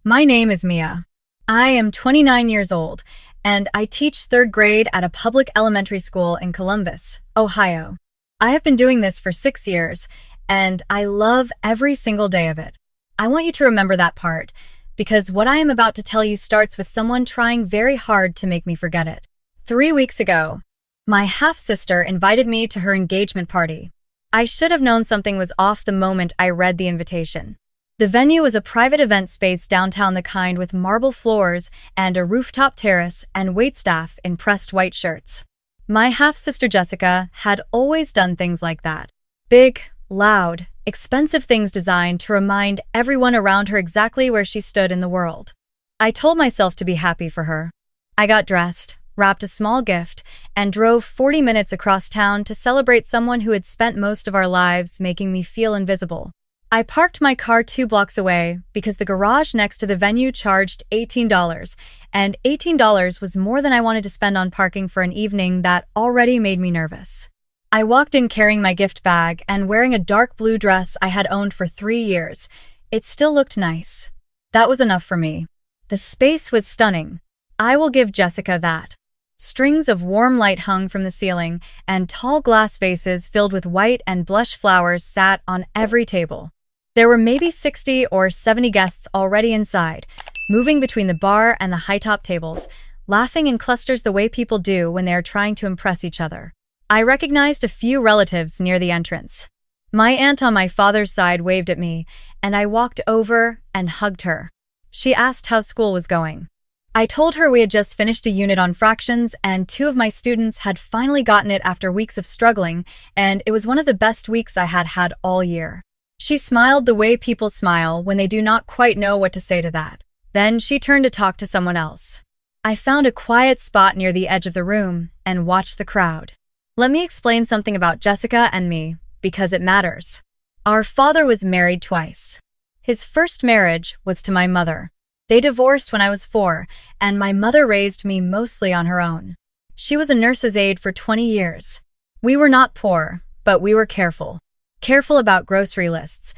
My name is Mia. I am 29 years old, and I teach third grade at a public elementary school in Columbus, Ohio. I have been doing this for 6 years, and I love every single day of it. I want you to remember that part, because what I am about to tell you starts with someone trying very hard to make me forget it. 3 weeks ago, my half-sister invited me to her engagement party. I should have known something was off the moment I read the invitation. The venue was a private event space downtown, the kind with marble floors and a rooftop terrace and waitstaff in pressed white shirts. My half-sister Jessica had always done things like that. Big, loud, expensive things designed to remind everyone around her exactly where she stood in the world. I told myself to be happy for her. I got dressed, wrapped a small gift, and drove 40 minutes across town to celebrate someone who had spent most of our lives making me feel invisible. I parked my car 2 blocks away because the garage next to the venue charged $18, and $18 was more than I wanted to spend on parking for an evening that already made me nervous. I walked in carrying my gift bag and wearing a dark blue dress I had owned for 3 years. It still looked nice. That was enough for me. The space was stunning. I will give Jessica that. Strings of warm light hung from the ceiling, and tall glass vases filled with white and blush flowers sat on every table. There were maybe 60 or 70 guests already inside, moving between the bar and the high-top tables, laughing in clusters the way people do when they are trying to impress each other. I recognized a few relatives near the entrance. My aunt on my father's side waved at me, and I walked over and hugged her. She asked how school was going. I told her we had just finished a unit on fractions, and 2 of my students had finally gotten it after weeks of struggling, and it was one of the best weeks I had had all year. She smiled the way people smile when they do not quite know what to say to that. Then she turned to talk to someone else. I found a quiet spot near the edge of the room and watched the crowd. Let me explain something about Jessica and me, because it matters. Our father was married twice. His first marriage was to my mother. They divorced when I was 4, and my mother raised me mostly on her own. She was a nurse's aide for 20 years. We were not poor, but we were careful. Careful about grocery lists,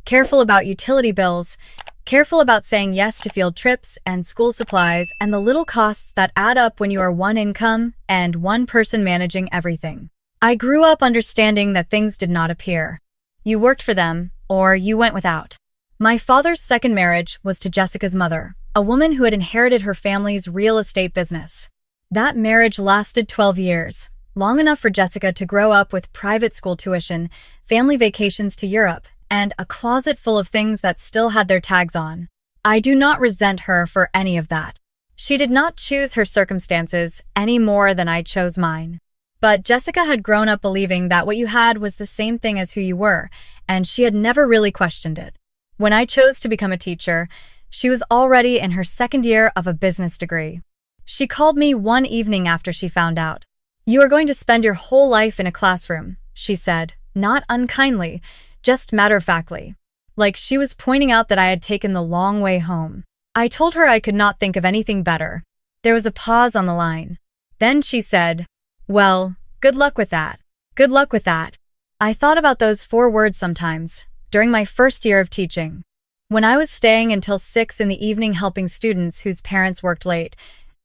careful about utility bills, careful about saying yes to field trips and school supplies and the little costs that add up when you are one income and one person managing everything. I grew up understanding that things did not appear. You worked for them, or you went without. My father's second marriage was to Jessica's mother, a woman who had inherited her family's real estate business. That marriage lasted 12 years. Long enough for Jessica to grow up with private school tuition, family vacations to Europe, and a closet full of things that still had their tags on. I do not resent her for any of that. She did not choose her circumstances any more than I chose mine. But Jessica had grown up believing that what you had was the same thing as who you were, and she had never really questioned it. When I chose to become a teacher, she was already in her 2nd year of a business degree. She called me one evening after she found out. "You are going to spend your whole life in a classroom," she said, not unkindly, just matter-of-factly, like she was pointing out that I had taken the long way home. I told her I could not think of anything better. There was a pause on the line. Then she said, "Well, good luck with that. Good luck with that." I thought about those 4 words sometimes, during my first year of teaching. When I was staying until 6 in the evening helping students whose parents worked late,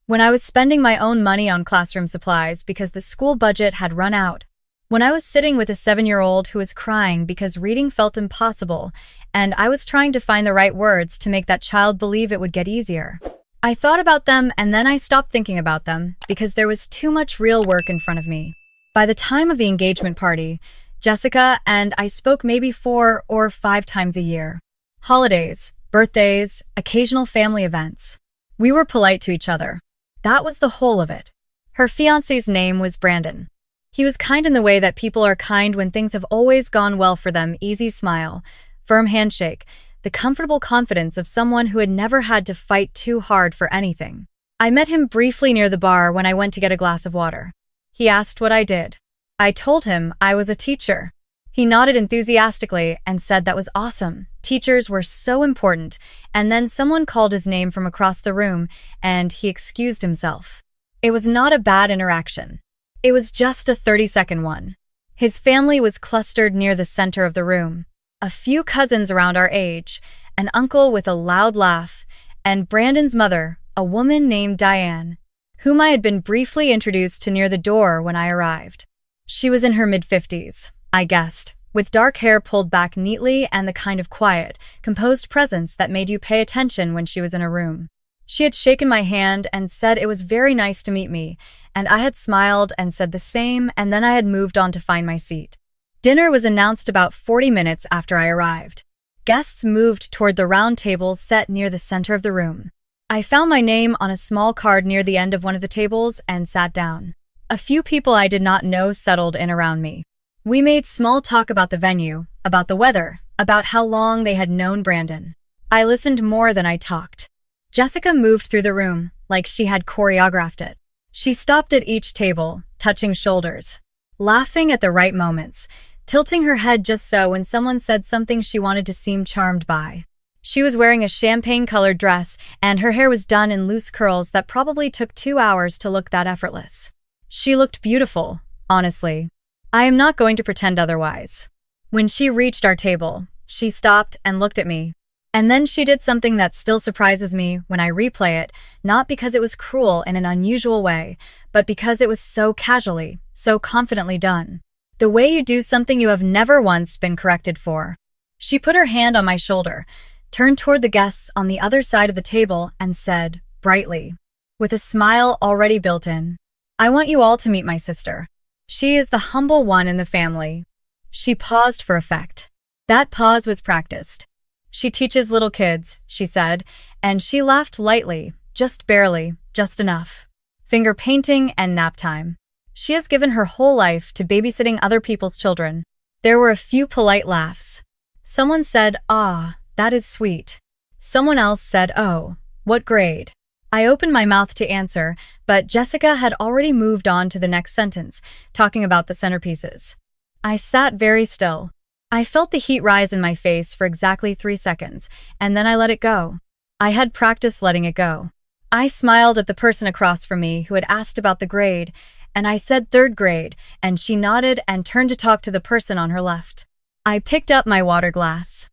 when I was spending my own money on classroom supplies because the school budget had run out, when I was sitting with a 7-year-old who was crying because reading felt impossible, and I was trying to find the right words to make that child believe it would get easier. I thought about them and then I stopped thinking about them because there was too much real work in front of me. By the time of the engagement party, Jessica and I spoke maybe 4 or 5 times a year. Holidays, birthdays, occasional family events. We were polite to each other. That was the whole of it. Her fiancé's name was Brandon. He was kind in the way that people are kind when things have always gone well for them. Easy smile, firm handshake, the comfortable confidence of someone who had never had to fight too hard for anything. I met him briefly near the bar when I went to get a glass of water. He asked what I did. I told him I was a teacher. He nodded enthusiastically and said that was awesome. Teachers were so important, and then someone called his name from across the room, and he excused himself. It was not a bad interaction. It was just a 30-second one. His family was clustered near the center of the room. A few cousins around our age, an uncle with a loud laugh, and Brandon's mother, a woman named Diane, whom I had been briefly introduced to near the door when I arrived. She was in her mid-50s, I guessed, with dark hair pulled back neatly and the kind of quiet, composed presence that made you pay attention when she was in a room. She had shaken my hand and said it was very nice to meet me, and I had smiled and said the same, and then I had moved on to find my seat. Dinner was announced about 40 minutes after I arrived. Guests moved toward the round tables set near the center of the room. I found my name on a small card near the end of one of the tables and sat down. A few people I did not know settled in around me. We made small talk about the venue, about the weather, about how long they had known Brandon. I listened more than I talked. Jessica moved through the room like she had choreographed it. She stopped at each table, touching shoulders, laughing at the right moments, tilting her head just so when someone said something she wanted to seem charmed by. She was wearing a champagne-colored dress, and her hair was done in loose curls that probably took 2 hours to look that effortless. She looked beautiful, honestly. I am not going to pretend otherwise. When she reached our table, she stopped and looked at me. And then she did something that still surprises me when I replay it, not because it was cruel in an unusual way, but because it was so casually, so confidently done. The way you do something you have never once been corrected for. She put her hand on my shoulder, turned toward the guests on the other side of the table, and said, brightly, with a smile already built in, I want you all to meet my sister. She is the humble one in the family. She paused for effect. That pause was practiced. She teaches little kids, she said, and she laughed lightly, just barely, just enough. Finger painting and nap time. She has given her whole life to babysitting other people's children. There were a few polite laughs. Someone said, "Ah, that is sweet." Someone else said, "Oh, what grade?" I opened my mouth to answer, but Jessica had already moved on to the next sentence, talking about the centerpieces. I sat very still. I felt the heat rise in my face for exactly 3 seconds, and then I let it go. I had practiced letting it go. I smiled at the person across from me who had asked about the grade, and I said 3rd grade, and she nodded and turned to talk to the person on her left. I picked up my water glass.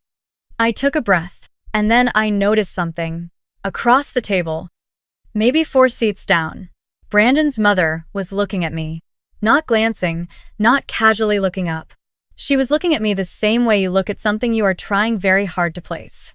I took a breath, and then I noticed something. Across the table, maybe 4 seats down, Brandon's mother was looking at me. Not glancing, not casually looking up. She was looking at me the same way you look at something you are trying very hard to place.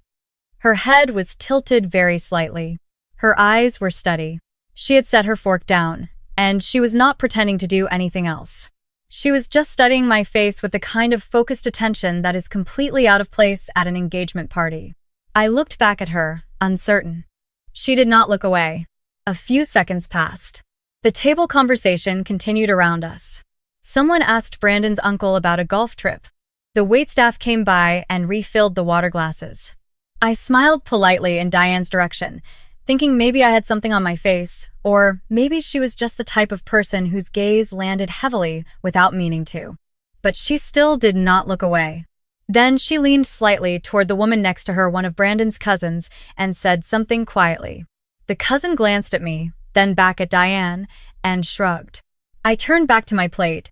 Her head was tilted very slightly. Her eyes were steady. She had set her fork down, and she was not pretending to do anything else. She was just studying my face with the kind of focused attention that is completely out of place at an engagement party. I looked back at her, uncertain. She did not look away. A few seconds passed. The table conversation continued around us. Someone asked Brandon's uncle about a golf trip. The waitstaff came by and refilled the water glasses. I smiled politely in Diane's direction, thinking maybe I had something on my face, or maybe she was just the type of person whose gaze landed heavily without meaning to. But she still did not look away. Then she leaned slightly toward the woman next to her, one of Brandon's cousins, and said something quietly. The cousin glanced at me, then back at Diane, and shrugged. I turned back to my plate.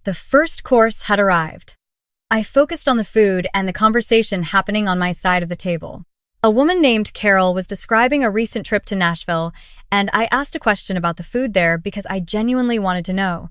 The first course had arrived. I focused on the food and the conversation happening on my side of the table. A woman named Carol was describing a recent trip to Nashville, and I asked a question about the food there because I genuinely wanted to know.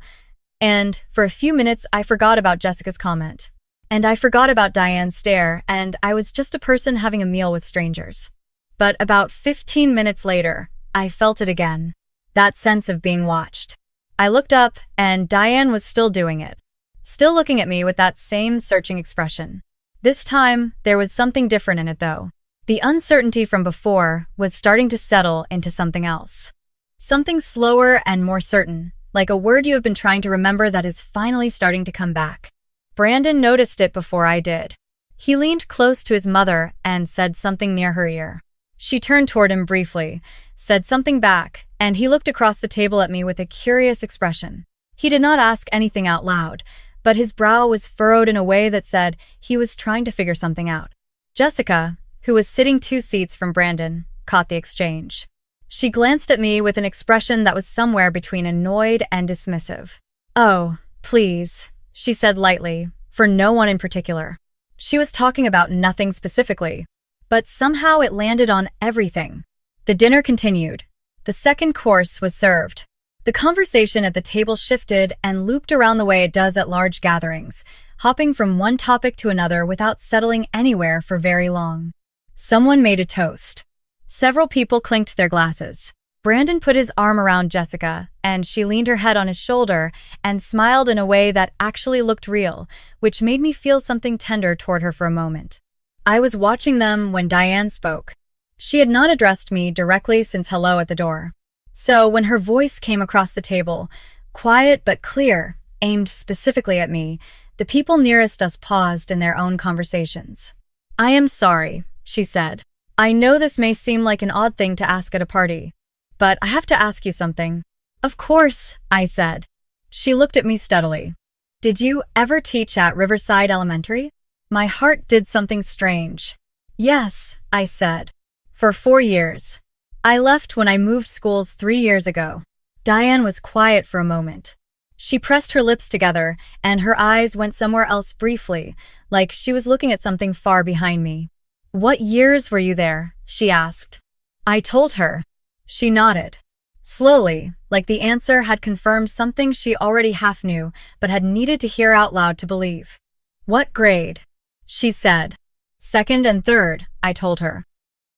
And for a few minutes, I forgot about Jessica's comment. And I forgot about Diane's stare, and I was just a person having a meal with strangers. But about 15 minutes later, I felt it again. That sense of being watched. I looked up, and Diane was still doing it. Still looking at me with that same searching expression. This time, there was something different in it, though. The uncertainty from before was starting to settle into something else. Something slower and more certain, like a word you have been trying to remember that is finally starting to come back. Brandon noticed it before I did. He leaned close to his mother and said something near her ear. She turned toward him briefly, said something back, and he looked across the table at me with a curious expression. He did not ask anything out loud, but his brow was furrowed in a way that said he was trying to figure something out. Jessica, who was sitting 2 seats from Brandon, caught the exchange. She glanced at me with an expression that was somewhere between annoyed and dismissive. "Oh, please," she said lightly, for no one in particular. She was talking about nothing specifically. but somehow it landed on everything. The dinner continued. The second course was served. The conversation at the table shifted and looped around the way it does at large gatherings, hopping from one topic to another without settling anywhere for very long. Someone made a toast. Several people clinked their glasses. Brandon put his arm around Jessica, and she leaned her head on his shoulder and smiled in a way that actually looked real, which made me feel something tender toward her for a moment. I was watching them when Diane spoke. She had not addressed me directly since hello at the door. So when her voice came across the table, quiet but clear, aimed specifically at me, the people nearest us paused in their own conversations. "I am sorry," she said. "I know this may seem like an odd thing to ask at a party, but I have to ask you something." "Of course," I said. She looked at me steadily. "Did you ever teach at Riverside Elementary?" My heart did something strange. "Yes," I said. "For 4 years. I left when I moved schools 3 years ago." Diane was quiet for a moment. She pressed her lips together, and her eyes went somewhere else briefly, like she was looking at something far behind me. "What years were you there?" she asked. I told her. She nodded. Slowly, like the answer had confirmed something she already half knew, but had needed to hear out loud to believe. "What grade?" she said. "Second and third," I told her.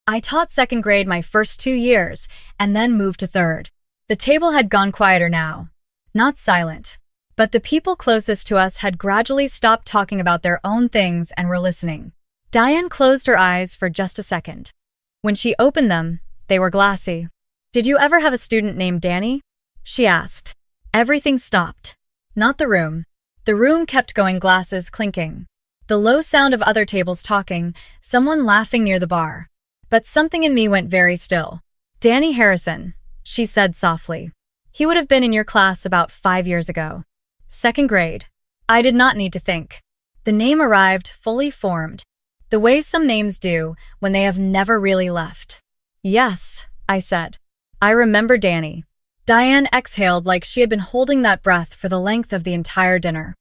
I taught second grade my first 2 years, and then moved to third. The table had gone quieter now. Not silent. But the people closest to us had gradually stopped talking about their own things and were listening. Diane closed her eyes for just a second. When she opened them, they were glassy. "Did you ever have a student named Danny?" she asked. Everything stopped. Not the room. The room kept going, glasses clinking. The low sound of other tables talking, someone laughing near the bar. But something in me went very still. "Danny Harrison," she said softly. "He would have been in your class about 5 years ago. Second grade." I did not need to think. The name arrived fully formed, the way some names do when they have never really left. "Yes," I said. "I remember Danny." Diane exhaled like she had been holding that breath for the length of the entire dinner.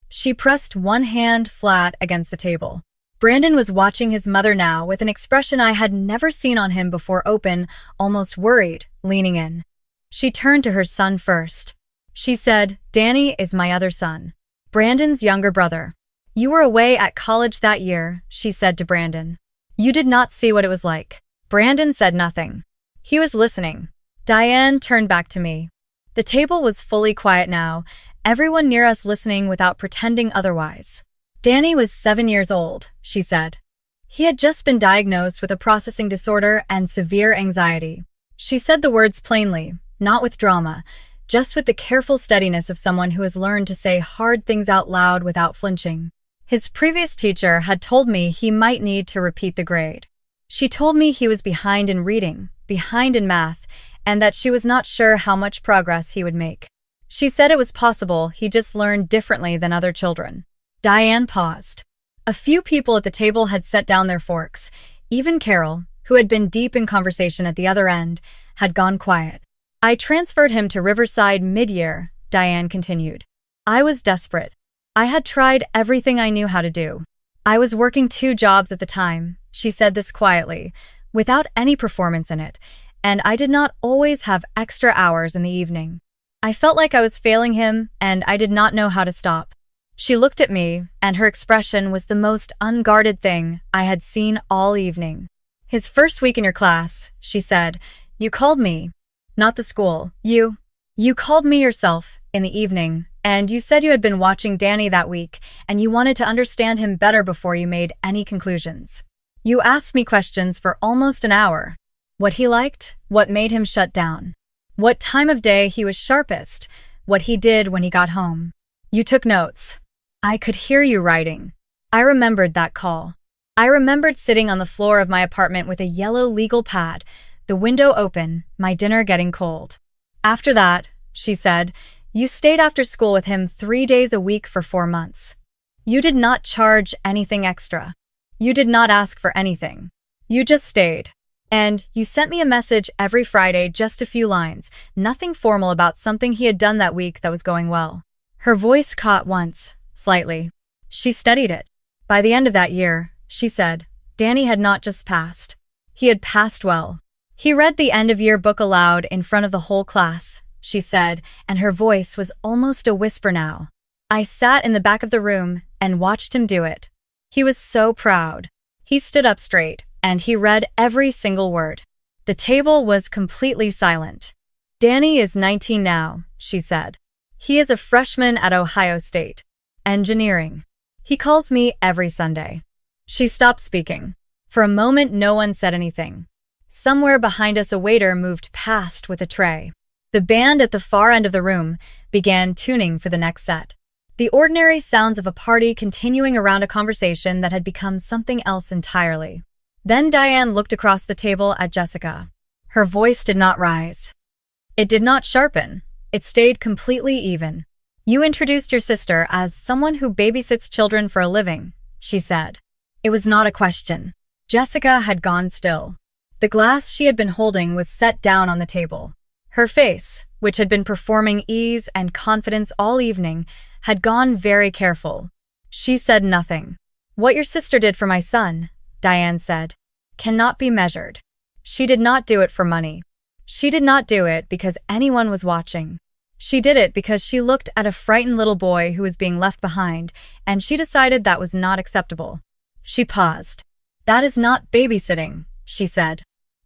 She pressed one hand flat against the table. Brandon was watching his mother now with an expression I had never seen on him before, open, almost worried, leaning in. She turned to her son first. She said, "Danny is my other son. Brandon's younger brother. You were away at college that year," she said to Brandon. "You did not see what it was like." Brandon said nothing. He was listening. Diane turned back to me. The table was fully quiet now, everyone near us listening without pretending otherwise. "Danny was 7 years old," she said. "He had just been diagnosed with a processing disorder and severe anxiety." She said the words plainly, not with drama, just with the careful steadiness of someone who has learned to say hard things out loud without flinching. His previous teacher had told me he might need to repeat the grade. She told me he was behind in reading, behind in math, and that she was not sure how much progress he would make. She said it was possible he just learned differently than other children. Diane paused. A few people at the table had set down their forks. Even Carol, who had been deep in conversation at the other end, had gone quiet. "I transferred him to Riverside mid-year," Diane continued. "I was desperate. I had tried everything I knew how to do. I was working 2 jobs at the time," she said this quietly, without any performance in it, "and I did not always have extra hours in the evening. I felt like I was failing him, and I did not know how to stop." She looked at me, and her expression was the most unguarded thing I had seen all evening. "His first week in your class," she said, "you called me. Not the school. You called me yourself in the evening, and you said you had been watching Danny that week, and you wanted to understand him better before you made any conclusions. You asked me questions for almost an hour. What he liked, what made him shut down, what time of day he was sharpest, what he did when he got home. You took notes. I could hear you writing. I remembered that call. I remembered sitting on the floor of my apartment with a yellow legal pad, the window open, my dinner getting cold. After that," she said, "you stayed after school with him 3 days a week for 4 months. You did not charge anything extra. You did not ask for anything. You just stayed. And you sent me a message every Friday, just a few lines, nothing formal, about something he had done that week that was going well." Her voice caught once, slightly. She studied it. "By the end of that year," she said, Danny had not just passed. He had passed well. He read the end-of-year book aloud in front of the whole class, she said, and her voice was almost a whisper now. I sat in the back of the room and watched him do it. He was so proud. He stood up straight, and he read every single word. The table was completely silent. Danny is 19 now, she said. He is a freshman at Ohio State. Engineering. He calls me every Sunday. She stopped speaking. For a moment, no one said anything. Somewhere behind us, a waiter moved past with a tray. The band at the far end of the room began tuning for the next set. The ordinary sounds of a party continuing around a conversation that had become something else entirely. Then Diane looked across the table at Jessica. Her voice did not rise. It did not sharpen. It stayed completely even. You introduced your sister as someone who babysits children for a living, she said. It was not a question. Jessica had gone still. The glass she had been holding was set down on the table. Her face, which had been performing ease and confidence all evening, had gone very careful. She said nothing. What your sister did for my son, Diane said, cannot be measured. She did not do it for money. She did not do it because anyone was watching. She did it because she looked at a frightened little boy who was being left behind, and she decided that was not acceptable. She paused. That is not babysitting, she said.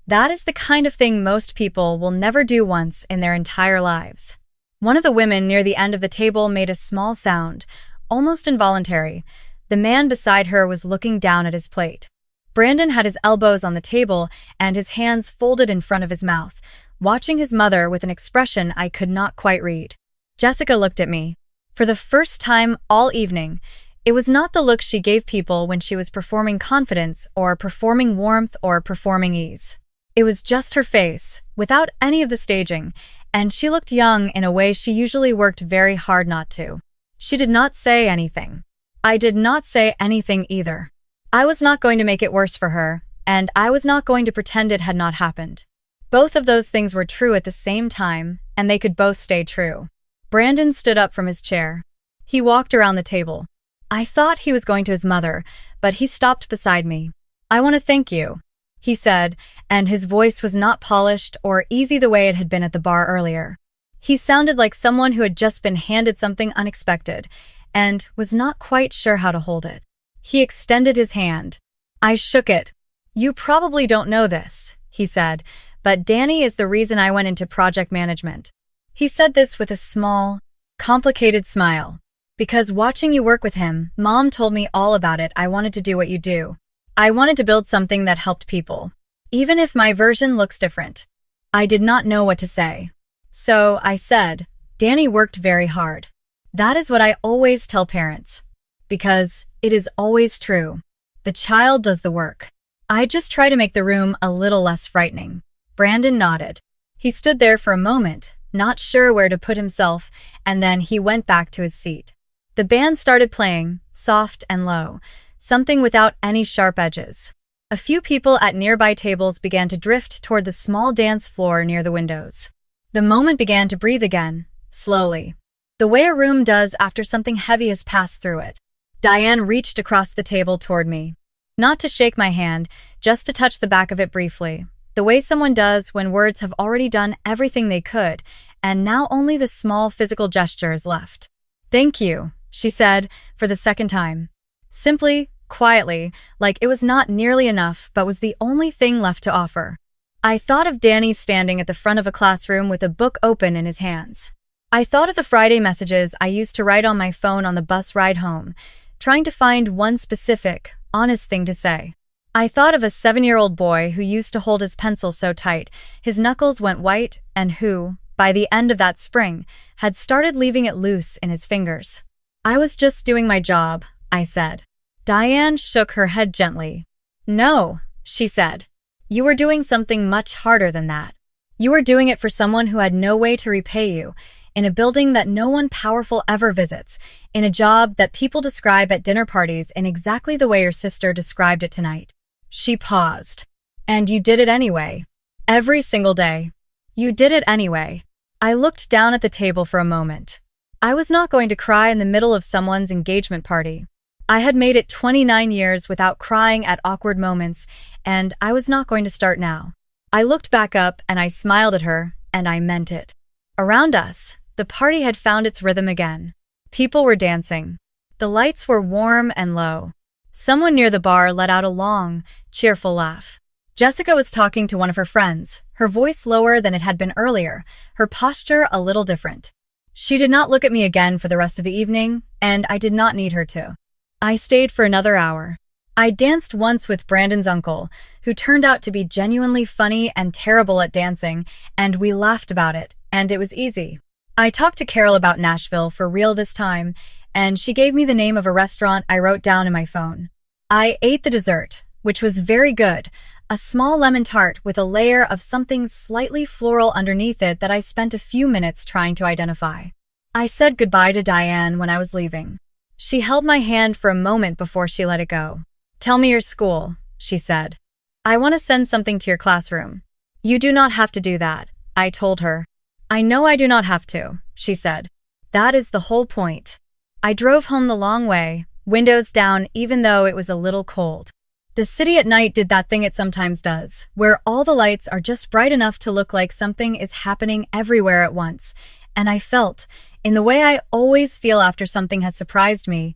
That is the kind of thing most people will never do once in their entire lives. One of the women near the end of the table made a small sound, almost involuntary. The man beside her was looking down at his plate. Brandon had his elbows on the table and his hands folded in front of his mouth, watching his mother with an expression I could not quite read. Jessica looked at me. For the first time all evening, it was not the look she gave people when she was performing confidence or performing warmth or performing ease. It was just her face, without any of the staging, and she looked young in a way she usually worked very hard not to. She did not say anything. I did not say anything either. I was not going to make it worse for her, and I was not going to pretend it had not happened. Both of those things were true at the same time, and they could both stay true. Brandon stood up from his chair. He walked around the table. I thought he was going to his mother, but he stopped beside me. I want to thank you, he said, and his voice was not polished or easy the way it had been at the bar earlier. He sounded like someone who had just been handed something unexpected and was not quite sure how to hold it. He extended his hand. I shook it. You probably don't know this, he said, but Danny is the reason I went into project management. He said this with a small, complicated smile. Because watching you work with him, Mom told me all about it. I wanted to do what you do. I wanted to build something that helped people. Even if my version looks different. I did not know what to say. So I said, Danny worked very hard. That is what I always tell parents. Because it is always true. The child does the work. I just try to make the room a little less frightening. Brandon nodded. He stood there for a moment, not sure where to put himself, and then he went back to his seat. The band started playing, soft and low, something without any sharp edges. A few people at nearby tables began to drift toward the small dance floor near the windows. The moment began to breathe again, slowly. The way a room does after something heavy has passed through it. Diane reached across the table toward me. Not to shake my hand, just to touch the back of it briefly. The way someone does when words have already done everything they could, and now only the small physical gesture is left. Thank you, she said, for the second time. Simply, quietly, like it was not nearly enough but was the only thing left to offer. I thought of Danny standing at the front of a classroom with a book open in his hands. I thought of the Friday messages I used to write on my phone on the bus ride home, trying to find one specific, honest thing to say. I thought of a 7-year-old boy who used to hold his pencil so tight, his knuckles went white, and who, by the end of that spring, had started leaving it loose in his fingers. I was just doing my job, I said. Diane shook her head gently. No, she said. You were doing something much harder than that. You were doing it for someone who had no way to repay you, in a building that no one powerful ever visits, in a job that people describe at dinner parties in exactly the way your sister described it tonight. She paused. And you did it anyway. Every single day. You did it anyway. I looked down at the table for a moment. I was not going to cry in the middle of someone's engagement party. I had made it 29 years without crying at awkward moments, and I was not going to start now. I looked back up and I smiled at her, and I meant it. Around us, the party had found its rhythm again. People were dancing. The lights were warm and low. Someone near the bar let out a long, cheerful laugh. Jessica was talking to one of her friends, her voice lower than it had been earlier, her posture a little different. She did not look at me again for the rest of the evening, and I did not need her to. I stayed for another hour. I danced once with Brandon's uncle, who turned out to be genuinely funny and terrible at dancing, and we laughed about it, and it was easy. I talked to Carol about Nashville for real this time, and she gave me the name of a restaurant I wrote down in my phone. I ate the dessert, which was very good, a small lemon tart with a layer of something slightly floral underneath it that I spent a few minutes trying to identify. I said goodbye to Diane when I was leaving. She held my hand for a moment before she let it go. "Tell me your school," she said. "I want to send something to your classroom." "You do not have to do that," I told her. "I know I do not have to," she said. "That is the whole point." I drove home the long way, windows down even though it was a little cold. The city at night did that thing it sometimes does, where all the lights are just bright enough to look like something is happening everywhere at once, and I felt, in the way I always feel after something has surprised me,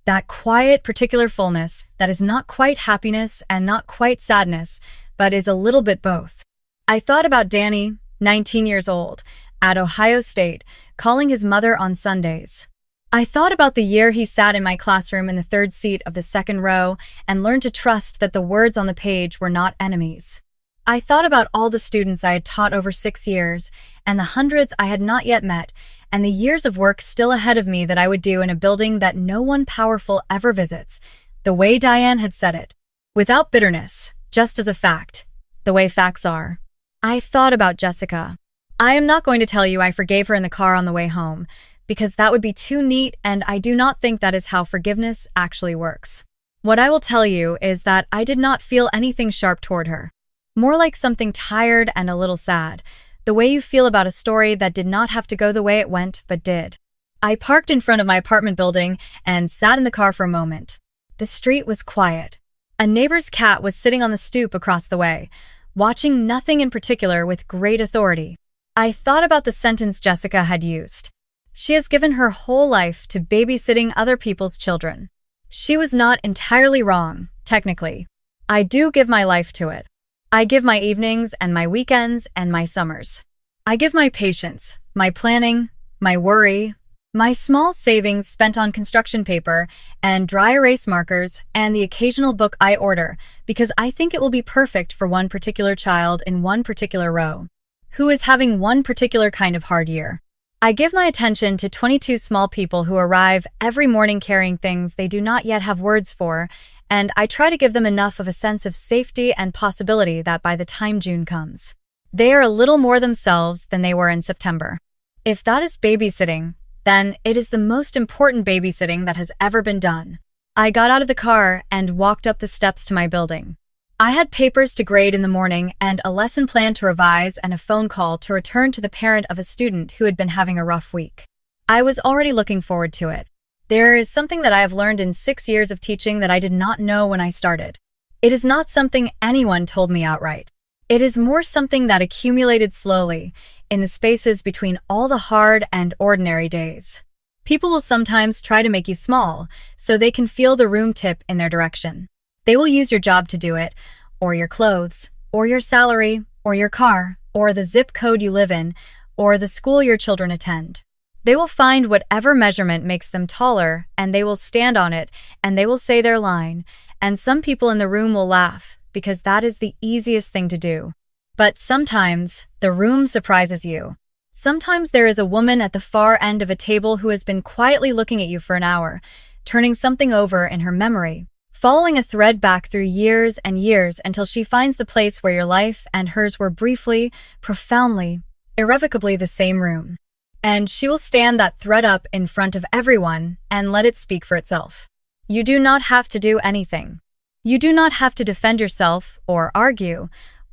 that quiet, particular fullness that is not quite happiness and not quite sadness, but is a little bit both. I thought about Danny, 19 years old, at Ohio State, calling his mother on Sundays. I thought about the year he sat in my classroom in the third seat of the second row and learned to trust that the words on the page were not enemies. I thought about all the students I had taught over 6 years, and the hundreds I had not yet met, and the years of work still ahead of me that I would do in a building that no one powerful ever visits, the way Diane had said it. Without bitterness, just as a fact, the way facts are. I thought about Jessica. I am not going to tell you I forgave her in the car on the way home, because that would be too neat, and I do not think that is how forgiveness actually works. What I will tell you is that I did not feel anything sharp toward her. More like something tired and a little sad, the way you feel about a story that did not have to go the way it went, but did. I parked in front of my apartment building and sat in the car for a moment. The street was quiet. A neighbor's cat was sitting on the stoop across the way, watching nothing in particular with great authority. I thought about the sentence Jessica had used. She has given her whole life to babysitting other people's children. She was not entirely wrong, technically. I do give my life to it. I give my evenings and my weekends and my summers. I give my patience, my planning, my worry, my small savings spent on construction paper and dry erase markers and the occasional book I order because I think it will be perfect for one particular child in one particular row, who is having one particular kind of hard year. I give my attention to 22 small people who arrive every morning carrying things they do not yet have words for, and I try to give them enough of a sense of safety and possibility that by the time June comes, they are a little more themselves than they were in September. If that is babysitting, then it is the most important babysitting that has ever been done. I got out of the car and walked up the steps to my building. I had papers to grade in the morning and a lesson plan to revise and a phone call to return to the parent of a student who had been having a rough week. I was already looking forward to it. There is something that I have learned in 6 years of teaching that I did not know when I started. It is not something anyone told me outright. It is more something that accumulated slowly in the spaces between all the hard and ordinary days. People will sometimes try to make you small so they can feel the room tip in their direction. They will use your job to do it, or your clothes, or your salary, or your car, or the zip code you live in, or the school your children attend. They will find whatever measurement makes them taller, and they will stand on it, and they will say their line, and some people in the room will laugh, because that is the easiest thing to do. But sometimes, the room surprises you. Sometimes there is a woman at the far end of a table who has been quietly looking at you for an hour, turning something over in her memory, following a thread back through years and years until she finds the place where your life and hers were briefly, profoundly, irrevocably the same room. And she will stand that thread up in front of everyone and let it speak for itself. You do not have to do anything. You do not have to defend yourself or argue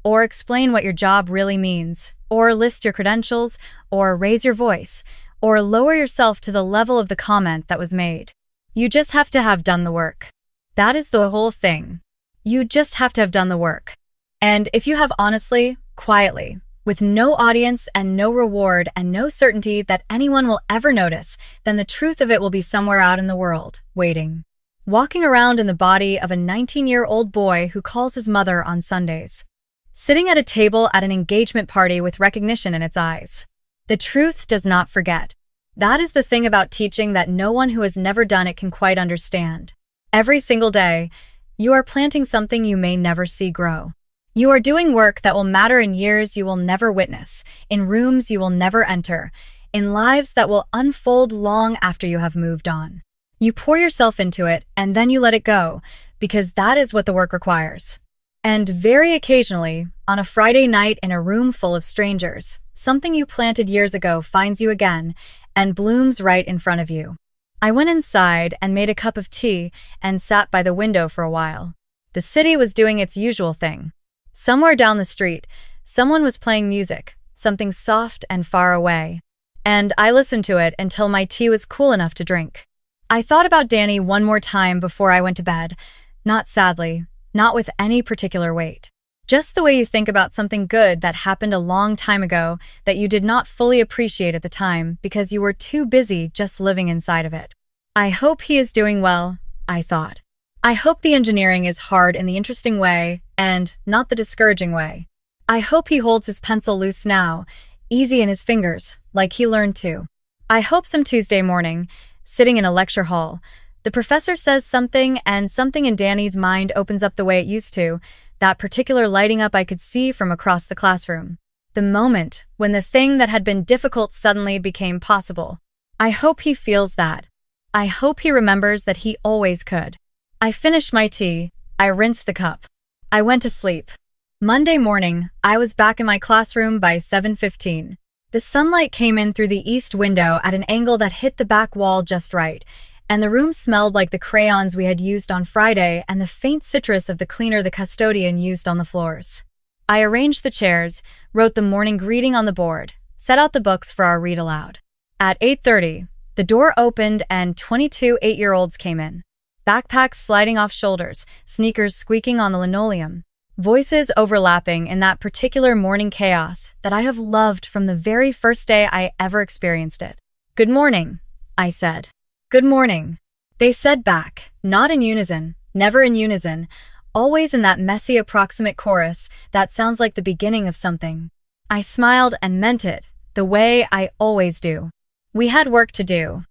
or explain what your job really means or list your credentials or raise your voice or lower yourself to the level of the comment that was made. You just have to have done the work. That is the whole thing. You just have to have done the work. And if you have honestly, quietly, with no audience and no reward and no certainty that anyone will ever notice, then the truth of it will be somewhere out in the world, waiting. Walking around in the body of a 19-year-old boy who calls his mother on Sundays. Sitting at a table at an engagement party with recognition in its eyes. The truth does not forget. That is the thing about teaching that no one who has never done it can quite understand. Every single day, you are planting something you may never see grow. You are doing work that will matter in years you will never witness, in rooms you will never enter, in lives that will unfold long after you have moved on. You pour yourself into it, and then you let it go, because that is what the work requires. And very occasionally, on a Friday night in a room full of strangers, something you planted years ago finds you again and blooms right in front of you. I went inside and made a cup of tea and sat by the window for a while. The city was doing its usual thing. Somewhere down the street, someone was playing music, something soft and far away. And I listened to it until my tea was cool enough to drink. I thought about Danny one more time before I went to bed, not sadly, not with any particular weight. Just the way you think about something good that happened a long time ago that you did not fully appreciate at the time because you were too busy just living inside of it. I hope he is doing well, I thought. I hope the engineering is hard in the interesting way and not the discouraging way. I hope he holds his pencil loose now, easy in his fingers, like he learned to. I hope some Tuesday morning, sitting in a lecture hall, the professor says something and something in Danny's mind opens up the way it used to, that particular lighting up I could see from across the classroom. The moment when the thing that had been difficult suddenly became possible. I hope he feels that. I hope he remembers that he always could. I finished my tea. I rinsed the cup. I went to sleep. Monday morning, I was back in my classroom by 7:15. The sunlight came in through the east window at an angle that hit the back wall just right, and the room smelled like the crayons we had used on Friday and the faint citrus of the cleaner the custodian used on the floors. I arranged the chairs, wrote the morning greeting on the board, set out the books for our read aloud. At 8:30, the door opened and 22 8-year-olds came in. Backpacks sliding off shoulders, sneakers squeaking on the linoleum. Voices overlapping in that particular morning chaos that I have loved from the very first day I ever experienced it. "Good morning," I said. "Good morning," they said back, not in unison, never in unison, always in that messy approximate chorus that sounds like the beginning of something. I smiled and meant it, the way I always do. We had work to do.